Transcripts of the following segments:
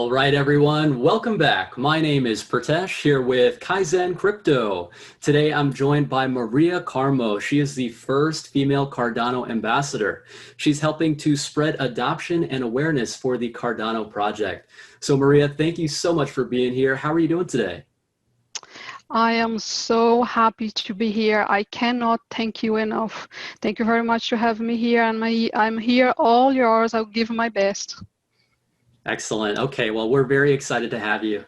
All right, everyone, welcome back. My name is Pratesh here with Kaizen Cripto. Today, I'm joined by Maria Carmo. She is the first female Cardano ambassador. She's helping to spread adoption and awareness for the Cardano project. So Maria, thank you so much for being here. How are you doing today? I am so happy to be here. I cannot thank you enough. Thank you very much for having me here. And I'm here, all yours. I'll give my best. Excellent. Okay, well, we're very excited to have you.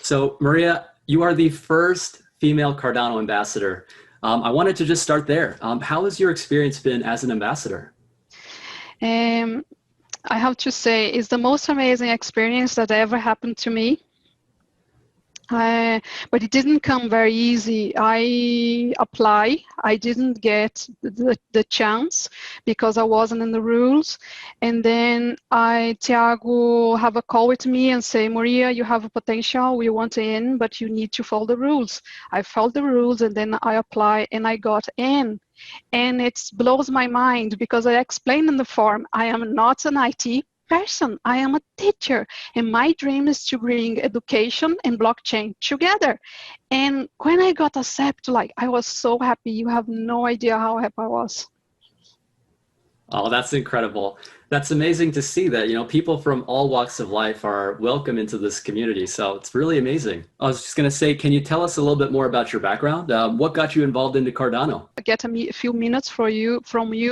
So Maria, you are the first female Cardano ambassador. I wanted to just start there. How has your experience been as an ambassador? I have to say, it's the most amazing experience that ever happened to me. But it didn't come very easy. I didn't get the chance because I wasn't in the rules. And then Thiago have a call with me and say, Maria, you have a potential, we want in, but you need to follow the rules. I followed the rules and then I apply and I got in. And it blows my mind because I explained in the form, I am not an IT person. I am a teacher, and my dream is to bring education and blockchain together. And when I got accepted, I was so happy. You have no idea how happy I was. Oh, that's incredible. That's amazing to see that, people from all walks of life are welcome into this community. So it's really amazing. I was just going to say, can you tell us a little bit more about your background? What got you involved into Cardano? I get a few minutes from you,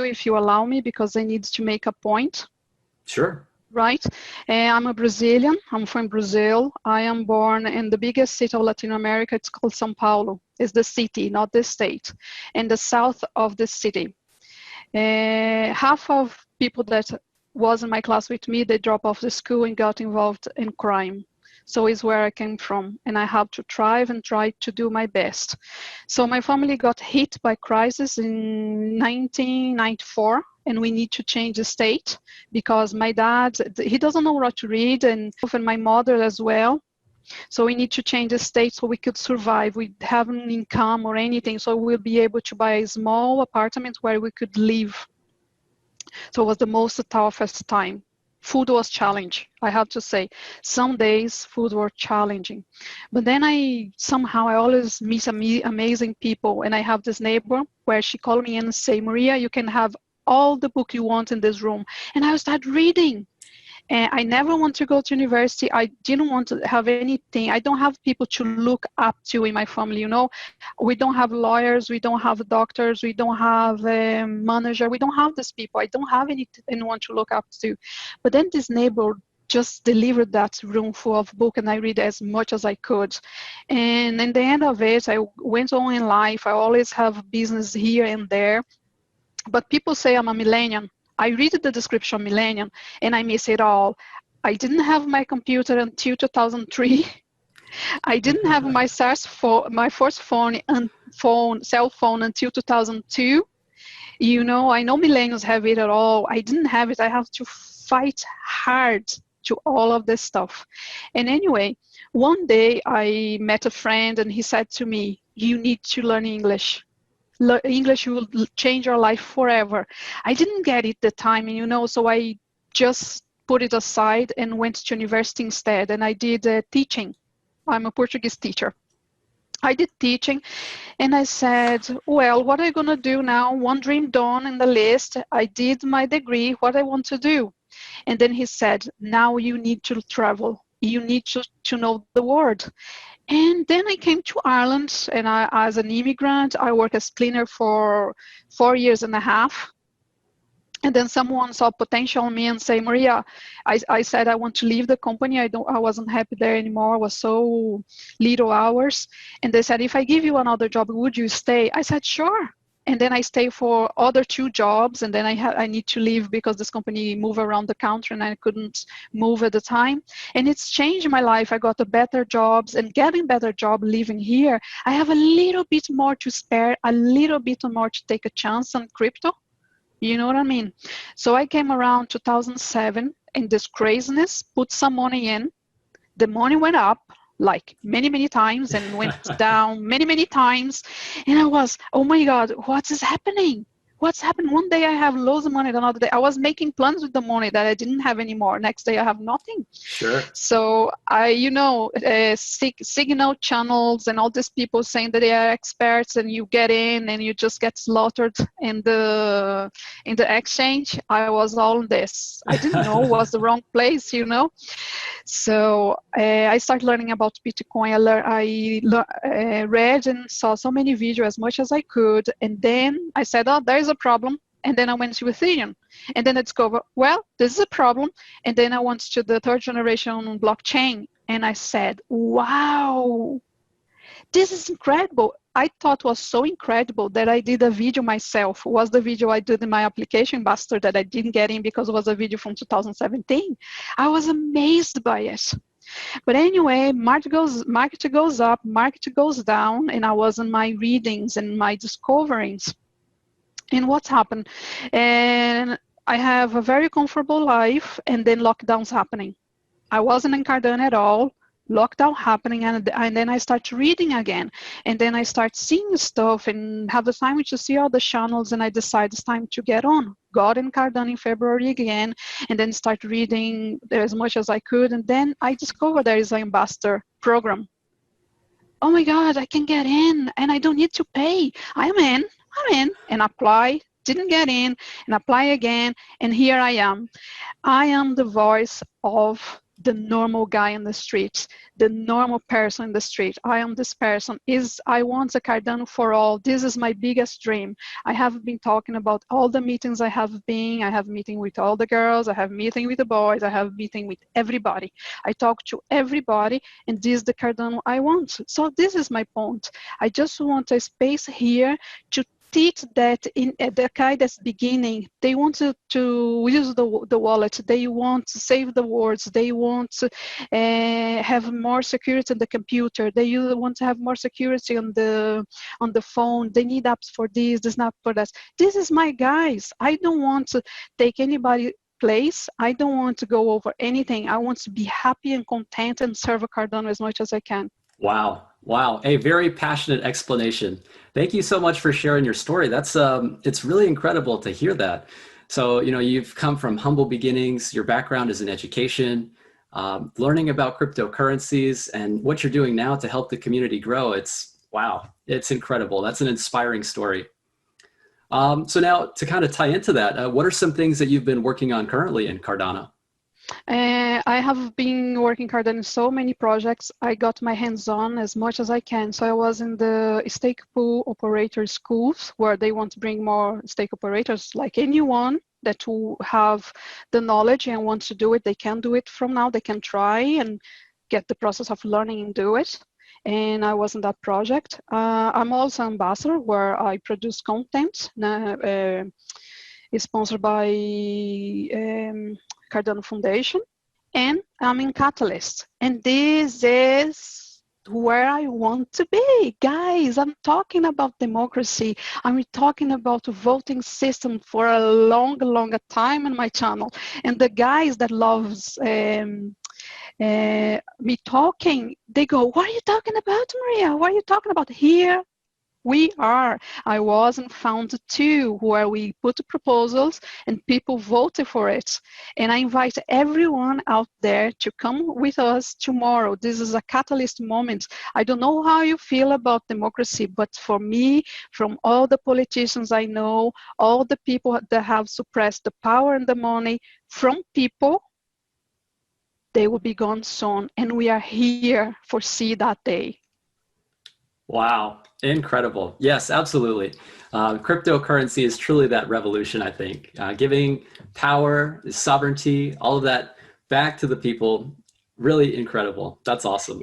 if you allow me, because I need to make a point. Sure. Right. I'm a Brazilian. I'm from Brazil. I am born in the biggest city of Latin America. It's called São Paulo. It's the city, not the state. In the south of the city. Half of people that was in my class with me, they dropped off the school and got involved in crime. So it's where I came from. And I have to thrive and try to do my best. So my family got hit by crisis in 1994. And we need to change the state because my dad, he doesn't know what to read, and my mother as well. So we need to change the state so we could survive. We have an income or anything, so we'll be able to buy a small apartment where we could live. So it was the most toughest time. Food was challenging, I have to say. Some days food were challenging. But then I always meet amazing people, and I have this neighbor where she called me and say, Maria, you can have all the book you want in this room. And I started reading. And I never want to go to university. I didn't want to have anything. I don't have people to look up to in my family, We don't have lawyers, we don't have doctors, we don't have a manager, we don't have these people. I don't have anyone to look up to. But then this neighbor just delivered that room full of book, and I read as much as I could. And in the end of it, I went on in life. I always have business here and there. But people say I'm a millennial. I read the description millennial and I miss it all. I didn't have my computer until 2003. I didn't have my first cell phone until 2002. I know millennials have it at all. I didn't have it. I have to fight hard to all of this stuff. And anyway, one day I met a friend and he said to me, you need to learn English. English will change your life forever. I didn't get it at the time, so I just put it aside and went to university instead. And I did teaching. I'm a Portuguese teacher. I did teaching and I said, well, what am I going to do now? One dream done in the list. I did my degree, what I want to do. And then he said, now you need to travel. You need to know the world. And then I came to Ireland, and as an immigrant, I worked as cleaner for 4.5 years. And then someone saw potential in me and say, Maria, I said I want to leave the company. I wasn't happy there anymore. It was so little hours. And they said, if I give you another job, would you stay? I said, sure. And then I stayed for other 2 jobs, and then I need to leave because this company moved around the country and I couldn't move at the time. And it's changed my life. I got a better jobs, and getting better job living here, I have a little bit more to spare, a little bit more to take a chance on crypto. You know what I mean? So I came around 2007 in this craziness, put some money in. The money went up like many times and went down many times. And I was, oh my God, what is happening? what's happened? One day I have loads of money, another day I was making plans with the money that I didn't have anymore. Next day I have nothing. Sure. So signal channels and all these people saying that they are experts, and you get in and you just get slaughtered in the exchange. I was all this. I didn't know was the wrong place, So I started learning about Bitcoin. I read and saw so many videos, as much as I could, and then I said, oh, there's a problem. And then I went to Ethereum, and then I discovered, well, this is a problem. And then I went to the third generation blockchain, and I said, wow, this is incredible. I thought was so incredible that I did a video myself. It was the video I did in my application Ambassador that I didn't get in because it was a video from 2017. I was amazed by it. But anyway, market goes up, market goes down, and I was in my readings and my discoverings. And what's happened? And I have a very comfortable life, and then lockdowns happening. I wasn't in Cardano at all. Lockdown happening, and then I start reading again, and then I start seeing stuff and have the time to see all the channels, and I decide it's time to get on. Got in Cardano in February again, and then start reading as much as I could, and then I discovered there is an Ambassador program. Oh my God, I can get in, and I don't need to pay. I'm in, and apply. Didn't get in, and apply again, and here I am. I am the voice of the normal guy in the street, the normal person in the street. I am this person. I want a Cardano for all. This is my biggest dream. I have been talking about all the meetings I have been. I have meeting with all the girls. I have meeting with the boys. I have meeting with everybody. I talk to everybody, and this is the Cardano I want. So this is my point. I just want a space here to teach that in the guy that's beginning, they want to use the wallet, they want to save the words, they want to have more security on the computer, they want to have more security on the phone, they need apps for this not for that. This is my guys. I don't want to take anybody place. I don't want to go over anything. I want to be happy and content and serve a Cardano as much as I can. Wow. A very passionate explanation. Thank you so much for sharing your story. That's it's really incredible to hear that. So, you've come from humble beginnings. Your background is in education, learning about cryptocurrencies, and what you're doing now to help the community grow. Wow. It's incredible. That's an inspiring story. So now to kind of tie into that, what are some things that you've been working on currently in Cardano? I have been working hard on so many projects. I got my hands on as much as I can. So I was in the stake pool operator schools where they want to bring more stake operators, like anyone that will have the knowledge and wants to do it. They can do it from now. They can try and get the process of learning and do it. And I was in that project. I'm also an ambassador where I produce content. It's sponsored by Cardano Foundation, and I'm in Catalyst, and this is where I want to be. Guys, I'm talking about democracy. I'm talking about a voting system for a long time in my channel, and the guys that loves me talking, they go, what are you talking about, Maria? What are you talking about? Here we are. I was in Found 2, where we put proposals and people voted for it. And I invite everyone out there to come with us tomorrow. This is a catalyst moment. I don't know how you feel about democracy, but for me, from all the politicians I know, all the people that have suppressed the power and the money from people, they will be gone soon. And we are here for see that day. Wow. Incredible. Yes, absolutely. Cryptocurrency is truly that revolution, I think. Giving power, sovereignty, all of that back to the people. Really incredible. That's awesome.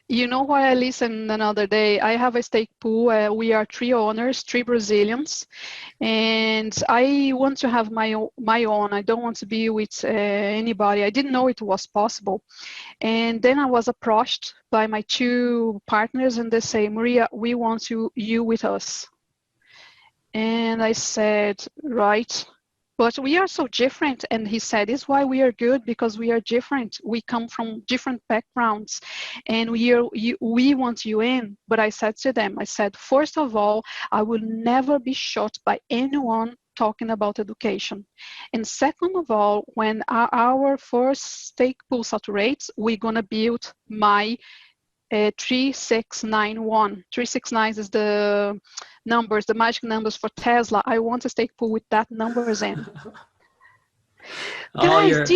You know why I listened another day? I have a stake pool. We are 3 owners, 3 Brazilians, and I want to have my own. I don't want to be with anybody. I didn't know it was possible. And then I was approached by my 2 partners, and they say, Maria, we want you with us. And I said, right. But we are so different. And he said, it's why we are good, because we are different. We come from different backgrounds, and we want you in. But I said to them, I said, first of all, I will never be shot by anyone talking about education. And second of all, when our first stake pool saturates, we're going to build my 3691. 369 is the numbers, the magic numbers for Tesla. I want a stake pool with that numbers in. Oh, Guys,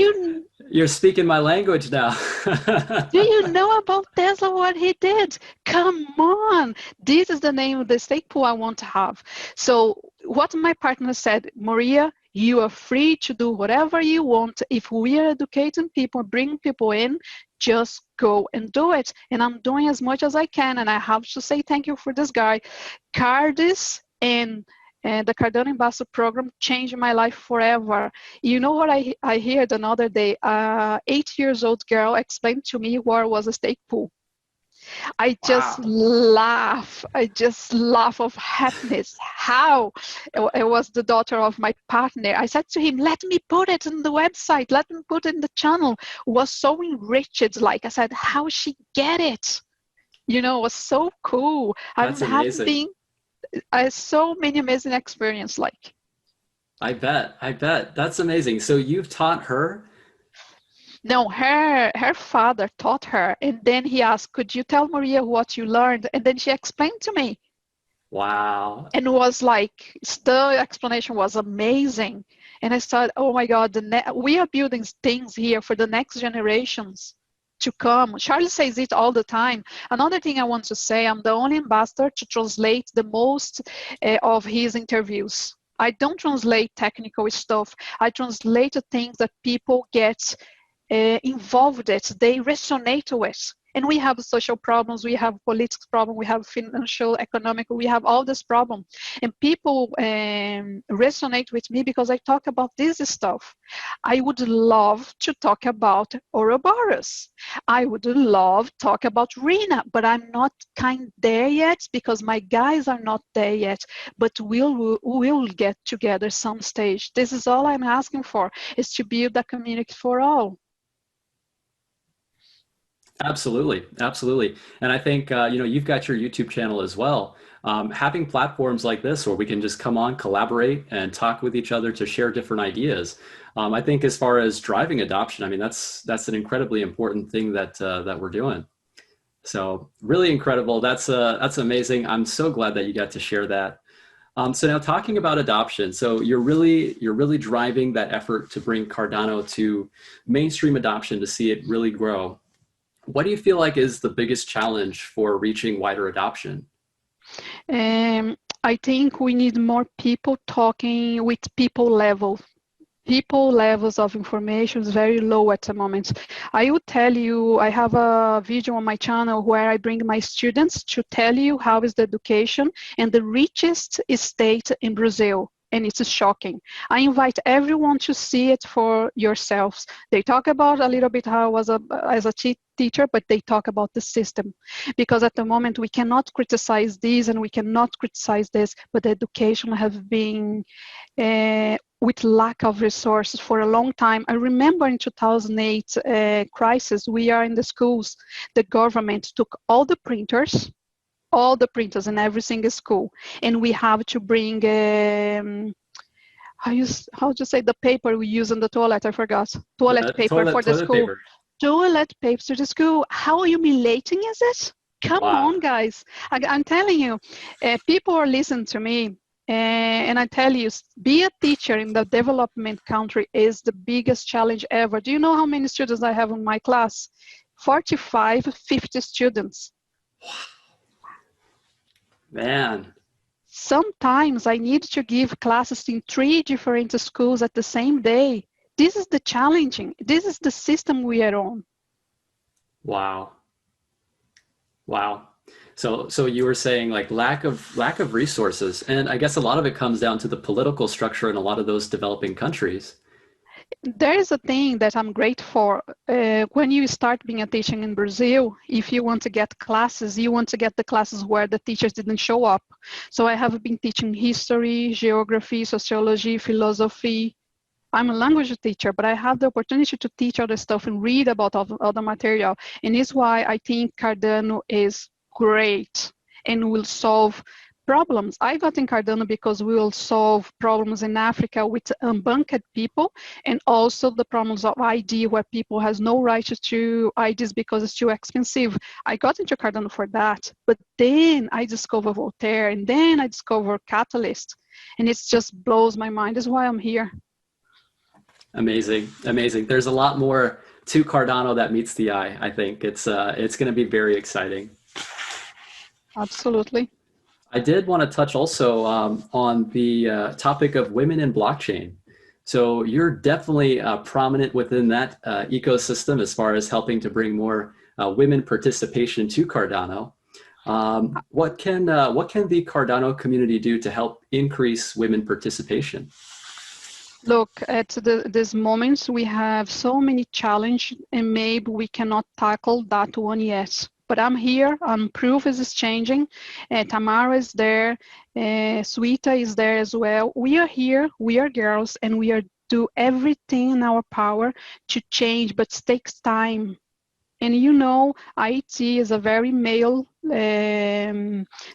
you're speaking my language now. do you know about Tesla, what he did? Come on. This is the name of the stake pool I want to have. So what my partner said, Maria, you are free to do whatever you want. If we are educating people, bringing people in, just go and do it. And I'm doing as much as I can. And I have to say thank you for this guy. Cardis and the Cardano Ambassador program changed my life forever. You know what I heard another day? 8-year-old girl explained to me what was a stake pool. I just laugh. I just laugh of happiness. How? It was the daughter of my partner. I said to him, let me put it in the website. Let me put it in the channel. It was so enriched. Like I said, how she get it? You know, it was so cool. That's amazing. I so many amazing experience. Like, I bet. That's amazing. So you've taught her? No, her father taught her, and then he asked, could you tell Maria what you learned? And then she explained to me. Wow. And it was like, the explanation was amazing. And I thought, oh my God, we are building things here for the next generations to come. Charlie says it all the time. Another thing I want to say, I'm the only ambassador to translate the most of his interviews. I don't translate technical stuff. I translate the things that people get involved it, they resonate with. And we have social problems, we have political problems, we have financial, economic, we have all this problem. And people resonate with me because I talk about this stuff. I would love to talk about Ouroboros. I would love to talk about Rena, but I'm not there yet because my guys are not there yet. But we'll get together some stage. This is all I'm asking for, is to build a community for all. Absolutely. And I think, you've got your YouTube channel as well. Having platforms like this where we can just come on, collaborate, and talk with each other to share different ideas. I think as far as driving adoption, I mean, that's an incredibly important thing that we're doing. So really incredible. That's amazing. I'm so glad that you got to share that. So now talking about adoption, so you're really driving that effort to bring Cardano to mainstream adoption, to see it really grow. What do you feel like is the biggest challenge for reaching wider adoption? I think we need more people talking with people level. People levels of information is very low at the moment. I would tell you, I have a video on my channel where I bring my students to tell you how is the education in the richest state in Brazil. And it's shocking. I invite everyone to see it for yourselves. They talk about a little bit how I was as a teacher, but they talk about the system. Because at the moment we cannot criticize this and we cannot criticize this, but the education has been with lack of resources for a long time. I remember in 2008 crisis, we are in the schools, the government took all the printers in every single school, and we have to bring how to say the paper we use in the toilet, I forgot. Toilet paper for the school. Paper. Toilet paper to the school. How humiliating is it? Come on, guys. I'm telling you, people are listening to me, and I tell you, be a teacher in the development country is the biggest challenge ever. Do you know how many students I have in my class? 45, 50 students. Man. Sometimes I need to give classes in 3 different schools at the same day. This is the challenging. This is the system we are on. Wow. So you were saying like lack of resources, and I guess a lot of it comes down to the political structure in a lot of those developing countries. There is a thing that I'm grateful for. When you start being a teacher in Brazil, if you want to get classes, you want to get the classes where the teachers didn't show up. So I have been teaching history, geography, sociology, philosophy. I'm a language teacher, but I have the opportunity to teach other stuff and read about other material. And it's why I think Cardano is great and will solve problems. I got in Cardano because we will solve problems in Africa with unbanked people, and also the problems of ID where people has no right to IDs because it's too expensive. I got into Cardano for that, but then I discovered Voltaire, and then I discovered Catalyst, and it just blows my mind. That's why I'm here. Amazing, amazing. There's a lot more to Cardano that meets the eye. I think it's going to be very exciting. Absolutely. I did want to touch also on the topic of women in blockchain. So you're definitely prominent within that ecosystem as far as helping to bring more women participation to Cardano. What can the Cardano community do to help increase women participation? Look, at this moment, we have so many challenges, and maybe we cannot tackle that one yet. But I'm here, Proof is changing, Tamara is there, Suita is there as well. We are here, we are girls, and we are do everything in our power to change, but it takes time. And you know, IT is a very male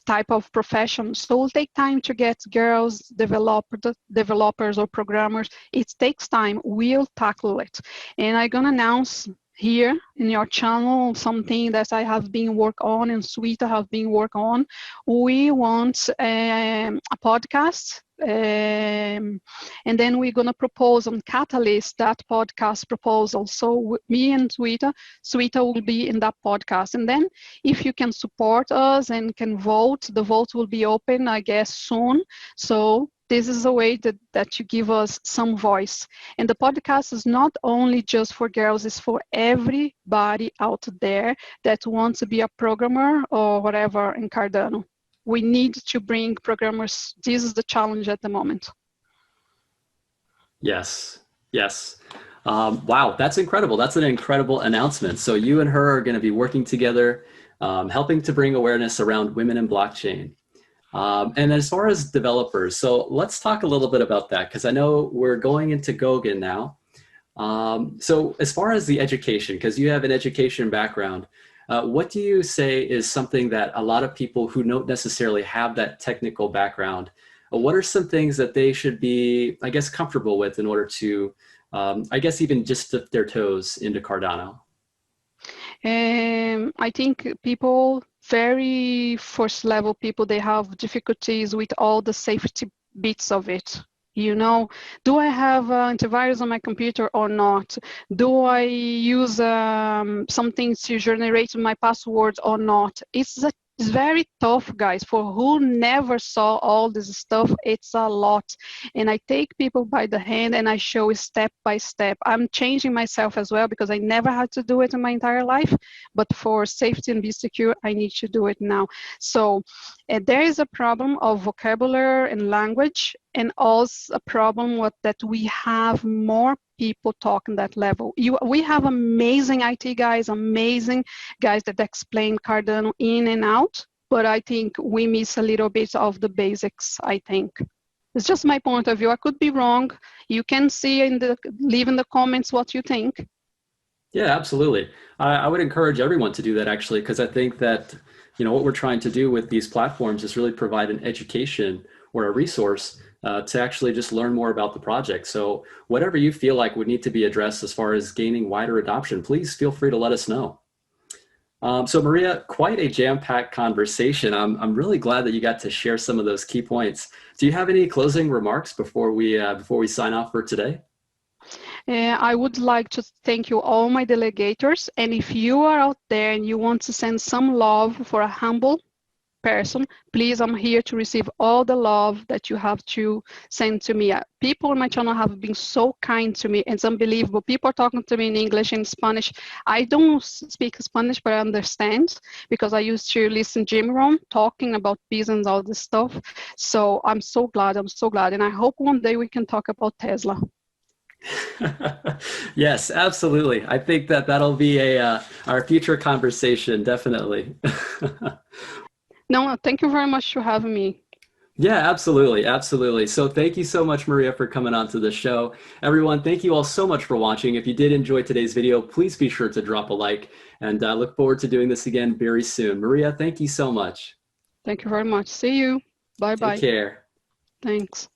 type of profession, so it'll take time to get girls, developers or programmers. It takes time, we'll tackle it. And I'm gonna announce here in your channel something that I have been work on and Suita have been work on. We want a podcast, and then we're gonna propose on Catalyst that podcast proposal. So me and Suita will be in that podcast. And then if you can support us and can vote, the vote will be open, I guess, soon. So this is a way that you give us some voice. And the podcast is not only just for girls, it's for everybody out there that wants to be a programmer or whatever in Cardano. We need to bring programmers. This is the challenge at the moment. Yes, yes. Wow, that's incredible. That's an incredible announcement. So you and her are going to be working together, helping to bring awareness around women in blockchain. And as far as developers, so let's talk a little bit about that, because I know we're going into Goguen now. So as far as the education, because you have an education background, what do you say is something that a lot of people who don't necessarily have that technical background, what are some things that they should be, I guess, comfortable with in order to, I guess, even just dip their toes into Cardano? I think people, very first level people, they have difficulties with all the safety bits of it. You know, do I have antivirus on my computer or not? Do I use something to generate my passwords or not? It's very tough, guys. For who never saw all this stuff, it's a lot. And I take people by the hand and I show step by step. I'm changing myself as well because I never had to do it in my entire life. But for safety and be secure, I need to do it now. So there is a problem of vocabulary and language, and also a problem with that we have more people talking that level. We have amazing IT guys, amazing guys that explain Cardano in and out, but I think we miss a little bit of the basics, I think. It's just my point of view. I could be wrong. You can see leave in the comments what you think. Yeah, absolutely. I would encourage everyone to do that, actually, because I think that, you know, what we're trying to do with these platforms is really provide an education or a resource to actually just learn more about the project. So whatever you feel like would need to be addressed as far as gaining wider adoption, please feel free to let us know. So Maria, quite a jam-packed conversation. I'm really glad that you got to share some of those key points. Do you have any closing remarks before we sign off for today? I would like to thank you, all my delegators. And if you are out there and you want to send some love for a humble person, please, I'm here to receive all the love that you have to send to me. People on my channel have been so kind to me. It's unbelievable. People are talking to me in English and Spanish. I don't speak Spanish, but I understand because I used to listen to Jim Rohn talking about business and all this stuff. So I'm so glad. And I hope one day we can talk about Tesla. Yes, absolutely. I think that that'll be our future conversation, definitely. No, thank you very much for having me. Yeah, absolutely. Absolutely. So thank you so much, Maria, for coming on to the show. Everyone, thank you all so much for watching. If you did enjoy today's video, please be sure to drop a like, and I look forward to doing this again very soon. Maria, thank you so much. Thank you very much. See you. Bye Take bye. care. Thanks.